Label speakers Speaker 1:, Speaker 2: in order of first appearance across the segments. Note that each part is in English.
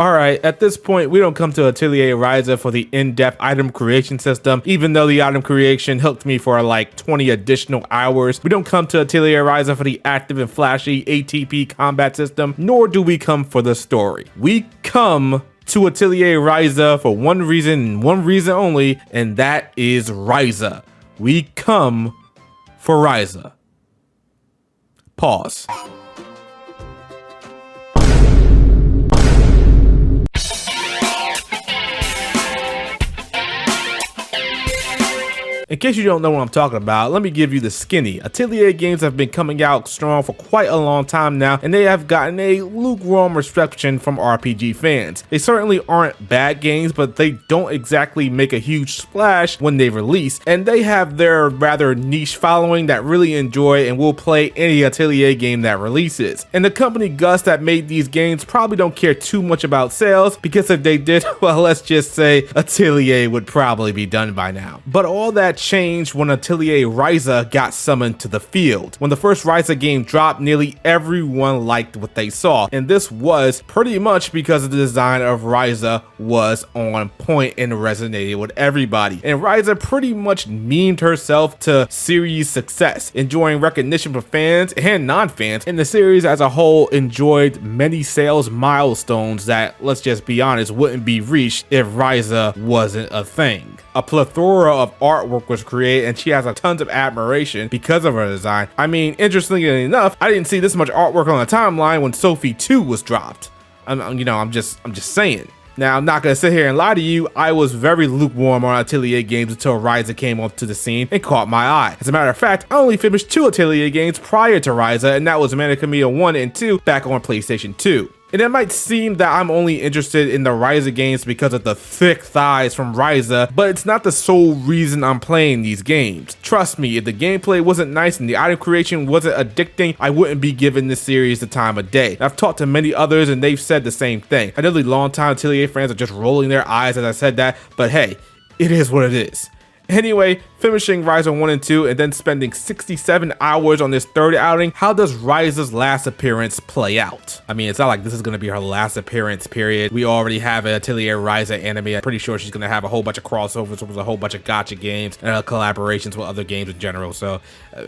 Speaker 1: Alright, at this point, we don't come to Atelier Ryza for the in-depth item creation system, even though the item creation hooked me for like 20 additional hours. We don't come to Atelier Ryza for the active and flashy ATP combat system, nor do we come for the story. We come to Atelier Ryza for one reason and one reason only, and that is Ryza. We come for Ryza. Pause. In case you don't know what I'm talking about, let me give you the skinny. Atelier games have been coming out strong for quite a long time now, and they have gotten a lukewarm reception from RPG fans. They certainly aren't bad games, but they don't exactly make a huge splash when they release, and they have their rather niche following that really enjoy and will play any Atelier game that releases. And the company Gus that made these games probably don't care too much about sales, because if they did, well, let's just say Atelier would probably be done by now. But all that changed when Atelier Ryza got summoned to the field. When the first Ryza game dropped, nearly everyone liked what they saw, and this was pretty much because the design of Ryza was on point and resonated with everybody. And Ryza pretty much memed herself to series success, enjoying recognition for fans and non-fans, and the series as a whole enjoyed many sales milestones that, let's just be honest, wouldn't be reached if Ryza wasn't a thing. A plethora of artwork was created, and she has a tons of admiration because of her design. I mean, interestingly enough, I didn't see this much artwork on the timeline when Sophie 2 was dropped. I'm just saying. Now, I'm not gonna sit here and lie to you. I was very lukewarm on Atelier games until Ryza came onto the scene and caught my eye. As a matter of fact, I only finished 2 Atelier games prior to Ryza, and that was Mana Khemia 1 and 2 back on PlayStation 2. And it might seem that I'm only interested in the Ryza games because of the thick thighs from Ryza, but it's not the sole reason I'm playing these games. Trust me, if the gameplay wasn't nice and the item creation wasn't addicting, I wouldn't be giving this series the time of day. I've talked to many others and they've said the same thing. I know the longtime Atelier fans are just rolling their eyes as I said that, but hey, it is what it is. Anyway, finishing Ryza 1 and 2 and then spending 67 hours on this third outing, how does Ryza's last appearance play out? I mean, it's not like this is going to be her last appearance, period. We already have an Atelier Ryza anime. I'm pretty sure she's going to have a whole bunch of crossovers with a whole bunch of gacha games and collaborations with other games in general. So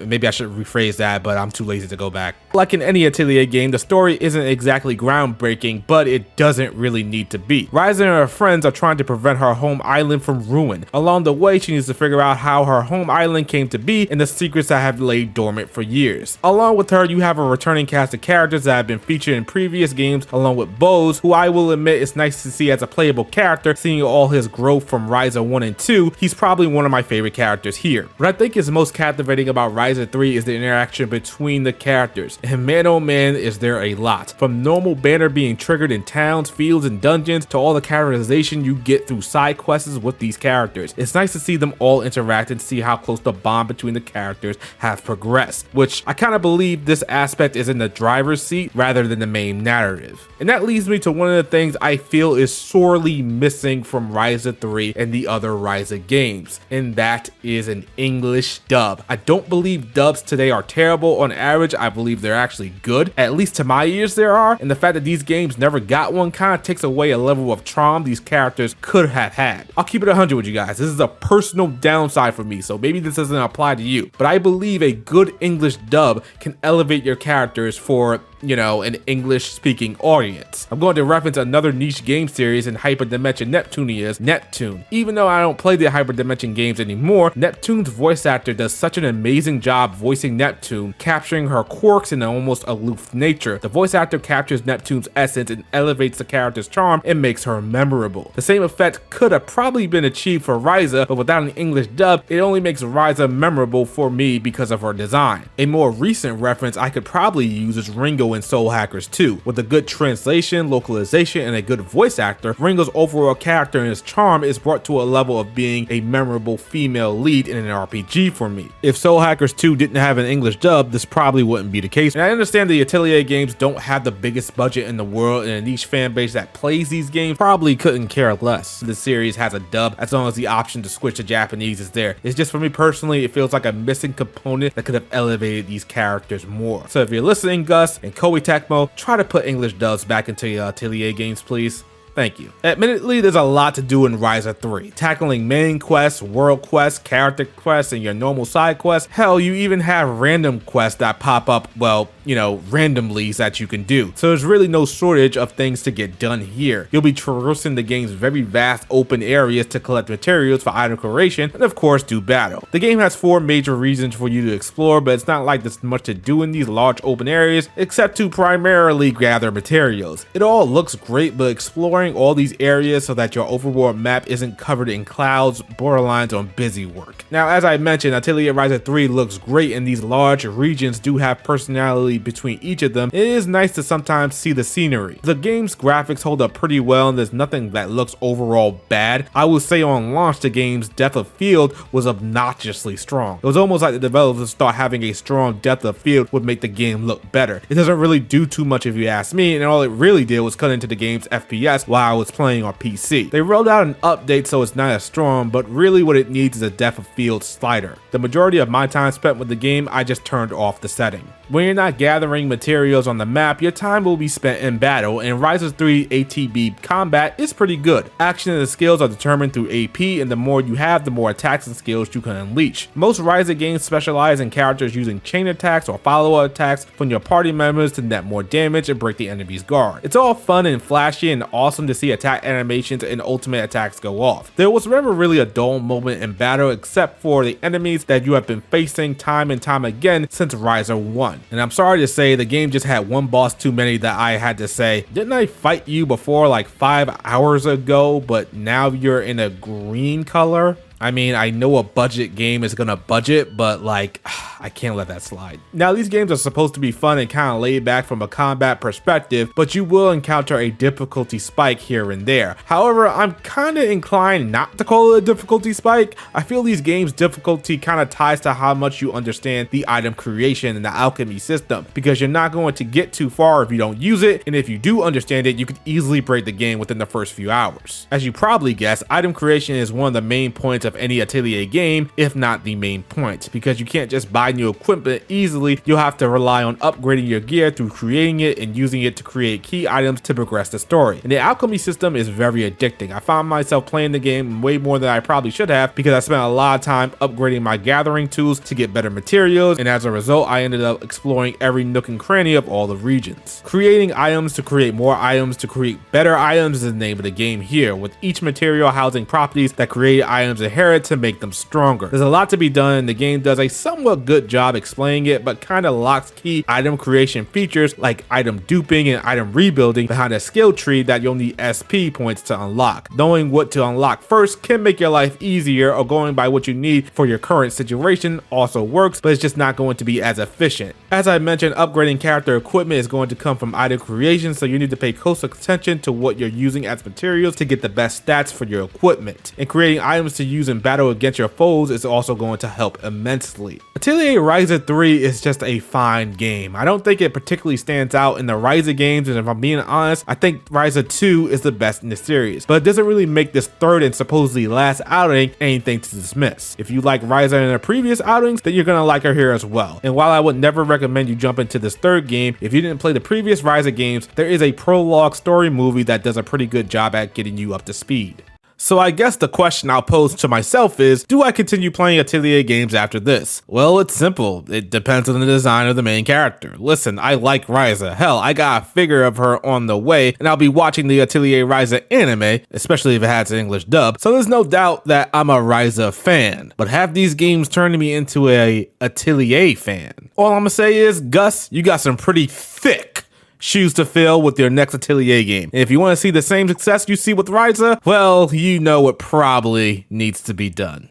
Speaker 1: maybe I should rephrase that, but I'm too lazy to go back. Like in any Atelier game, the story isn't exactly groundbreaking, but it doesn't really need to be. Ryza and her friends are trying to prevent her home island from ruin. Along the way, she needs to figure out how her home island came to be and the secrets that have laid dormant for years. Along with her, you have a returning cast of characters that have been featured in previous games, along with Bose, who I will admit is nice to see as a playable character. Seeing all his growth from Ryza 1 and 2, he's probably one of my favorite characters here. What I think is most captivating about Ryza 3 is the interaction between the characters, and man oh man is there a lot. From normal banner being triggered in towns, fields, and dungeons, to all the characterization you get through side quests with these characters. It's nice to see them all interact and see how close the bond between the characters have progressed, which I kind of believe this aspect is in the driver's seat rather than the main narrative. And that leads me to one of the things I feel is sorely missing from Ryza 3 and the other Ryza games, and that is an English dub. I don't believe dubs today are terrible. On average, I believe they're actually good, at least to my ears there are, and the fact that these games never got one kind of takes away a level of charm these characters could have had. I'll keep it 100 with you guys. This is a personal downside for me, so maybe this doesn't apply to you, but I believe a good English dub can elevate your characters for, you know, an English speaking audience. I'm going to reference another niche game series in Hyperdimension Neptunia's Neptune. Even though I don't play the Hyperdimension games anymore, Neptune's voice actor does such an amazing job voicing Neptune, capturing her quirks and an almost aloof nature. The voice actor captures Neptune's essence and elevates the character's charm and makes her memorable. The same effect could have probably been achieved for Ryza, but without an English dub, it only makes Ryza memorable for me because of her design. A more recent reference I could probably use is Ringo in Soul Hackers 2. With a good translation, localization, and a good voice actor, Ringo's overall character and his charm is brought to a level of being a memorable female lead in an RPG for me. If Soul Hackers 2 didn't have an English dub, this probably wouldn't be the case. And I understand the Atelier games don't have the biggest budget in the world, and a niche fan base that plays these games probably couldn't care less. The series has a dub as long as the option to switch to Japanese is there. It's just, for me personally, it feels like a missing component that could have elevated these characters more. So if you're listening, Gus and Koei Tecmo, try to put English dubs back into your Atelier games, please. Thank you. Admittedly, there's a lot to do in Ryza 3, tackling main quests, world quests, character quests, and your normal side quests. Hell, you even have random quests that pop up, well, you know, randomly that you can do. So there's really no shortage of things to get done here. You'll be traversing the game's very vast open areas to collect materials for item creation and of course do battle. The game has 4 major regions for you to explore, but it's not like there's much to do in these large open areas except to primarily gather materials. It all looks great, but exploring all these areas so that your overworld map isn't covered in clouds borderlines on busy work. Now, as I mentioned, Atelier Ryza 3 looks great and these large regions do have personality between each of them. It is nice to sometimes see the scenery. The game's graphics hold up pretty well and there's nothing that looks overall bad. I would say on launch the game's depth of field was obnoxiously strong. It was almost like the developers thought having a strong depth of field would make the game look better. It doesn't really do too much if you ask me, and all it really did was cut into the game's FPS while I was playing on PC. They rolled out an update so it's not as strong, but really what it needs is a depth of field slider. The majority of my time spent with the game, I just turned off the setting. When you're not gathering materials on the map, your time will be spent in battle, and Ryza 3 ATB combat is pretty good. Action and the skills are determined through AP, and the more you have, the more attacks and skills you can unleash. Most Ryza games specialize in characters using chain attacks or follow-up attacks from your party members to net more damage and break the enemy's guard. It's all fun and flashy and awesome to see attack animations and ultimate attacks go off. There was never really a dull moment in battle except for the enemies that you have been facing time and time again since Ryza 1. And I'm sorry to say the game just had one boss too many that I had to say, didn't I fight you before like 5 hours ago, but now you're in a green color? I mean, I know a budget game is gonna budget, but like, I can't let that slide. Now, these games are supposed to be fun and kind of laid back from a combat perspective, but you will encounter a difficulty spike here and there. However, I'm kind of inclined not to call it a difficulty spike. I feel these games' difficulty kind of ties to how much you understand the item creation and the alchemy system, because you're not going to get too far if you don't use it, and if you do understand it, you could easily break the game within the first few hours. As you probably guessed, item creation is one of the main points of any Atelier game, if not the main point, because you can't just buy new equipment easily. You'll have to rely on upgrading your gear through creating it and using it to create key items to progress the story. And the alchemy system is very addicting. I found myself playing the game way more than I probably should have because I spent a lot of time upgrading my gathering tools to get better materials, and as a result I ended up exploring every nook and cranny of all the regions. Creating items to create more items to create better items is the name of the game here, with each material housing properties that created items inherent to make them stronger. There's a lot to be done and the game does a somewhat good job explaining it, but kind of locks key item creation features like item duping and item rebuilding behind a skill tree that you'll need SP points to unlock. Knowing what to unlock first can make your life easier, or going by what you need for your current situation also works, but it's just not going to be as efficient. As I mentioned, upgrading character equipment is going to come from item creation, so you need to pay close attention to what you're using as materials to get the best stats for your equipment. And creating items to use in battle against your foes is also going to help immensely. Atelier Ryza 3 is just a fine game. I don't think it particularly stands out in the Ryza games, and if I'm being honest, I think Ryza 2 is the best in the series, but it doesn't really make this third and supposedly last outing anything to dismiss. If you like Ryza in her previous outings, then you're gonna like her here as well. And while I would never recommend you jump into this third game, if you didn't play the previous Ryza games, there is a prologue story movie that does a pretty good job at getting you up to speed. So I guess the question I'll pose to myself is, do I continue playing Atelier games after this? Well, it's simple. It depends on the design of the main character. Listen, I like Ryza. Hell, I got a figure of her on the way, and I'll be watching the Atelier Ryza anime, especially if it has an English dub, so there's no doubt that I'm a Ryza fan. But have these games turned me into a Atelier fan? All I'm gonna say is, Gus, you got some pretty thick shoes to fill with your next Atelier game. And if you want to see the same success you see with Ryza, well, you know what probably needs to be done.